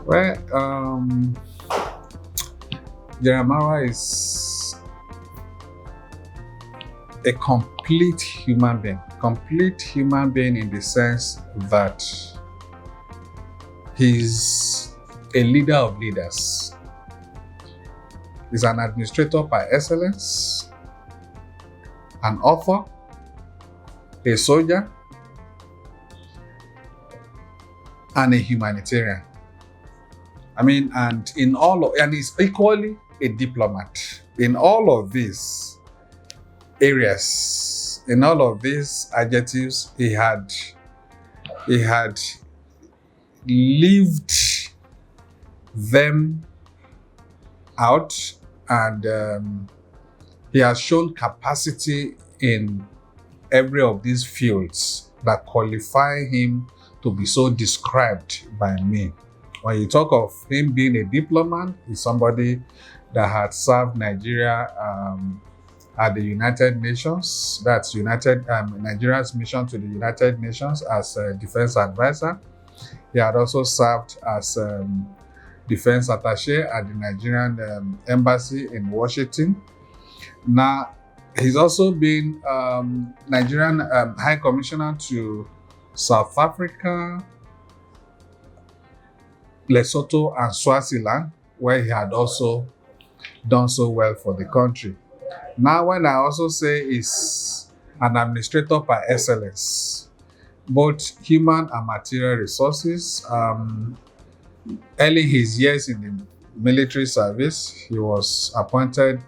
Well, Jeremiah is a complete human being in the sense that he's a leader of leaders. He's an administrator by excellence, an author, a soldier, and a humanitarian. And he's equally a diplomat. In all of these areas, in all of these adjectives, he had lived them out, and he has shown capacity in every of these fields that qualify him to be so described by me. When you talk of him being a diplomat, he's somebody that had served Nigeria at the United Nations. That's Nigeria's mission to the United Nations as a defense advisor. He had also served as defense attaché at the Nigerian embassy in Washington. Now, he's also been Nigerian High Commissioner to South Africa, Lesotho, and Swaziland, where he had also done so well for the country. Now, when I also say he's an administrator by excellence, both human and material resources, early his years in the military service, he was appointed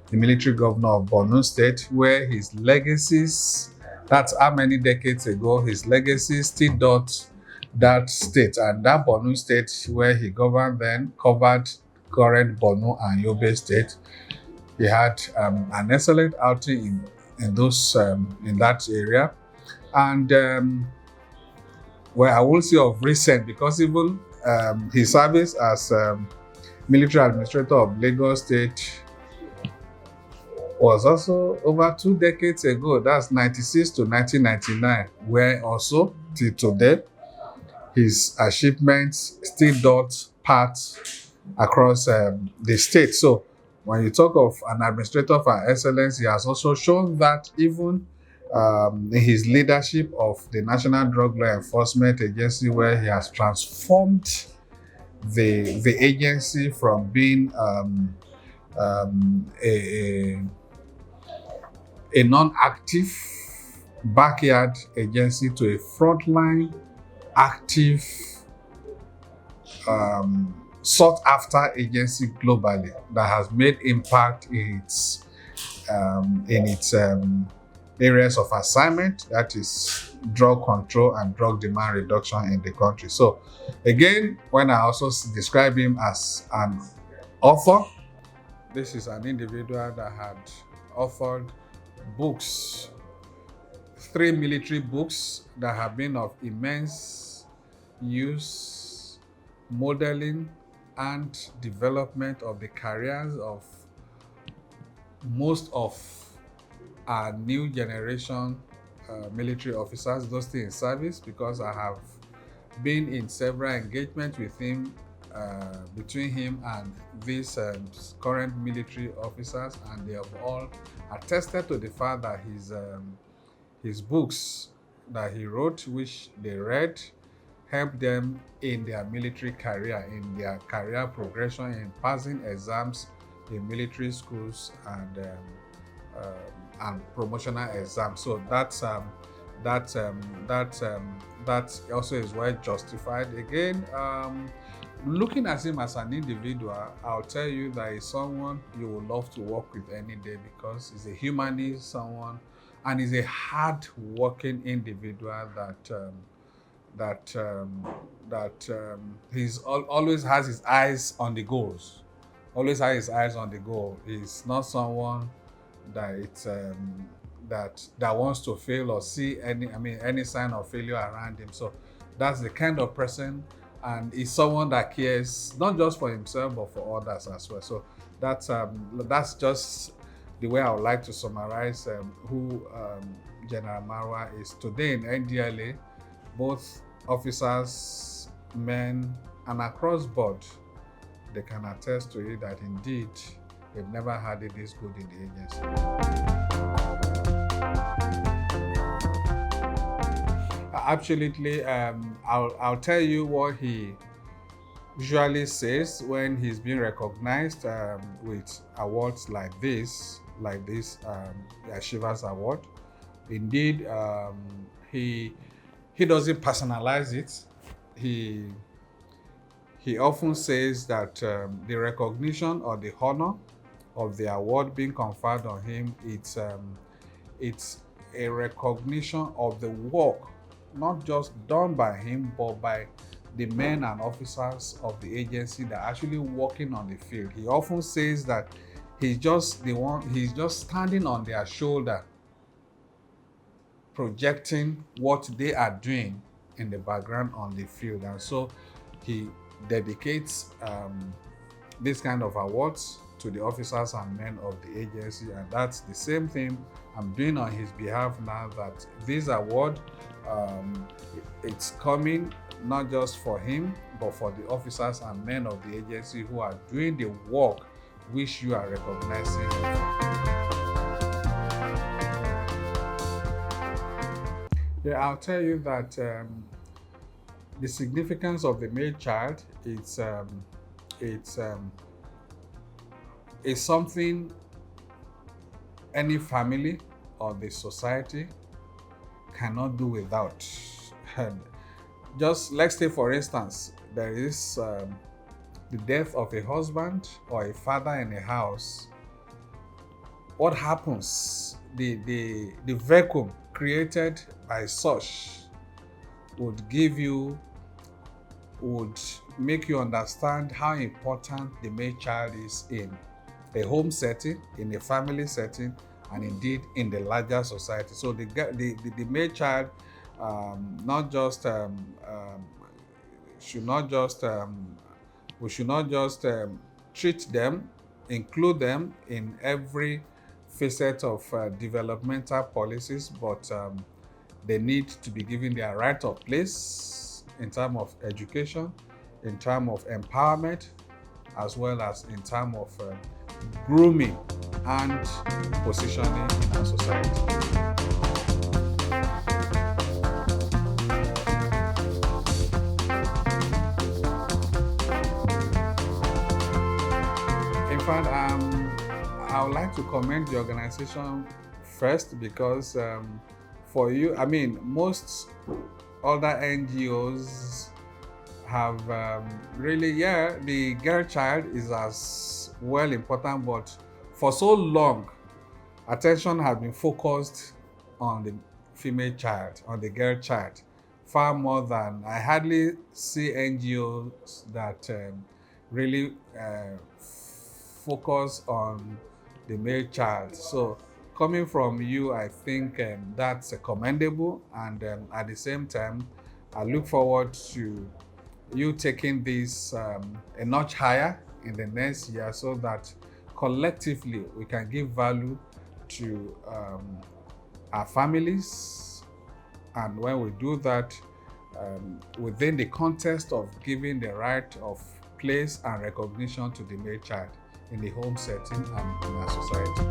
the military governor of Borno State, where his legacies, that's how many decades ago, his legacies still dot that state. And that Borno State, where he governed then, covered current Borno and Yobe State. He had an excellent outing in that area. And I will say of recent, because even his service as military administrator of Lagos State was also over 2 decades ago. That's 96 to 1999, where also till today, his achievements still dot paths across the state. So when you talk of an administrator for excellence, he has also shown that even in his leadership of the National Drug Law Enforcement Agency, where he has transformed the agency from being a non-active backyard agency to a frontline, active, sought-after agency globally that has made impact in its areas of assignment, that is drug control and drug demand reduction in the country. So again, when I also describe him as an author, this is an individual that had authored books, 3 military books that have been of immense use, modeling and development of the careers of most of our new generation military officers, those still in service, because I have been in several engagements with him, between him and these current military officers, and they have all attested to the fact that his books that he wrote, which they read, helped them in their military career, in their career progression, in passing exams in military schools and promotional exams. So that also is well justified. Again, looking at him as an individual, I'll tell you that he's someone you would love to work with any day, because he's a humanist, someone, and he's a hard-working individual that he's always has his eyes on the goals. Always has his eyes on the goal. He's not someone that wants to fail or see any sign of failure around him. So that's the kind of person, and he's someone that cares not just for himself but for others as well. So that's just the way I would like to summarize who General Marwa is today in NDLA. Both officers, men, And across board, they can attest to it that indeed they've never had it this good in the agency. Absolutely. I'll tell you what he usually says when he's being recognized with awards like this Shivers Award. Indeed, he doesn't personalize it. He often says that the recognition or the honor of the award being conferred on him, it's a recognition of the work, not just done by him, but by the men and officers of the agency that are actually working on the field. He often says that he's just standing on their shoulder, projecting what they are doing in the background on the field. And so he dedicates this kind of awards to the officers and men of the agency, and that's the same thing I'm doing on his behalf now, that this award, it's coming not just for him, but for the officers and men of the agency who are doing the work which you are recognizing. Yeah, I'll tell you that the significance of the male child, it's something any family or the society cannot do without. Just let's say, for instance, there is the death of a husband or a father in a house. What happens? The vacuum created by such would make you understand how important the male child is in a home setting, in a family setting, and indeed in the larger society. So the male child we should not just treat them, include them in every facet of developmental policies, but they need to be given their right of place in terms of education, in terms of empowerment, as well as in terms of grooming and positioning in our society. In fact, I would like to commend the organization first, because for you, I mean, most other NGOs have the girl child is as well important, but for so long, attention has been focused on the female child, on the girl child, far more than I hardly see NGOs that really focus on the male child. So coming from you, I think that's commendable, and at the same time, I look forward to you taking this a notch higher in the next year, so that collectively we can give value to our families. And when we do that, within the context of giving the right of place and recognition to the male child in the home setting and in our society.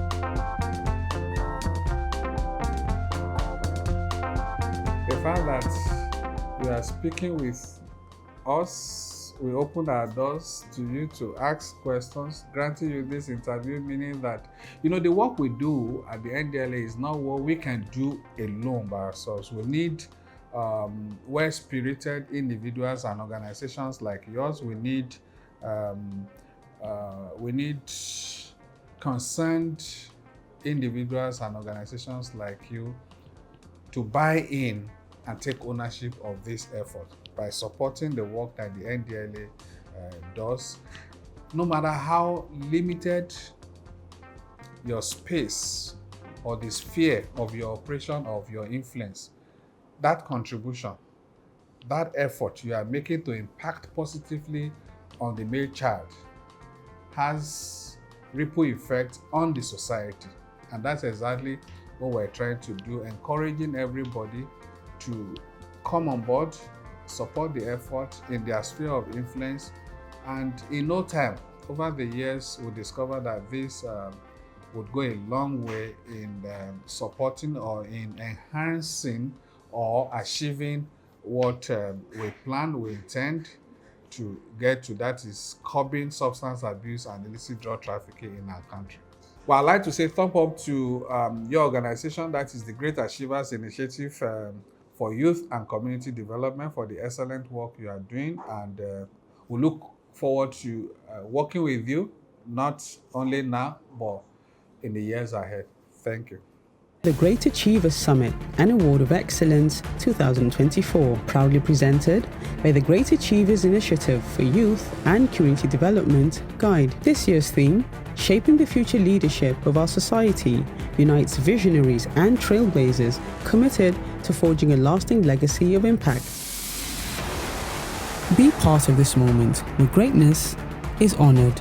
The fact that you are speaking with us, we open our doors to you to ask questions, granting you this interview, meaning that, the work we do at the NDLA is not what we can do alone by ourselves. We need well-spirited individuals and organizations like yours. We need concerned individuals and organizations like you to buy in and take ownership of this effort by supporting the work that the NDLA does. No matter how limited your space or the sphere of your operation, of your influence, that contribution, that effort you are making to impact positively on the male child has ripple effect on the society. And that's exactly what we're trying to do, encouraging everybody to come on board support the effort in their sphere of influence, and in no time, over the years, we discovered that this would go a long way in supporting or in enhancing or achieving what we plan, we intend to get to, that is curbing substance abuse and illicit drug trafficking in our country. Well, I'd like to say thumb up to your organization, that is the Great Achievers Initiative for Youth and Community Development, for the excellent work you are doing, and we look forward to working with you, not only now, but in the years ahead. Thank you. The Great Achievers Summit and Award of Excellence 2024, proudly presented by the Great Achievers Initiative for Youth and Community Development, Gaiyd. This year's theme, Shaping the Future Leadership of Our Society, unites visionaries and trailblazers committed to forging a lasting legacy of impact. Be part of this moment where greatness is honored.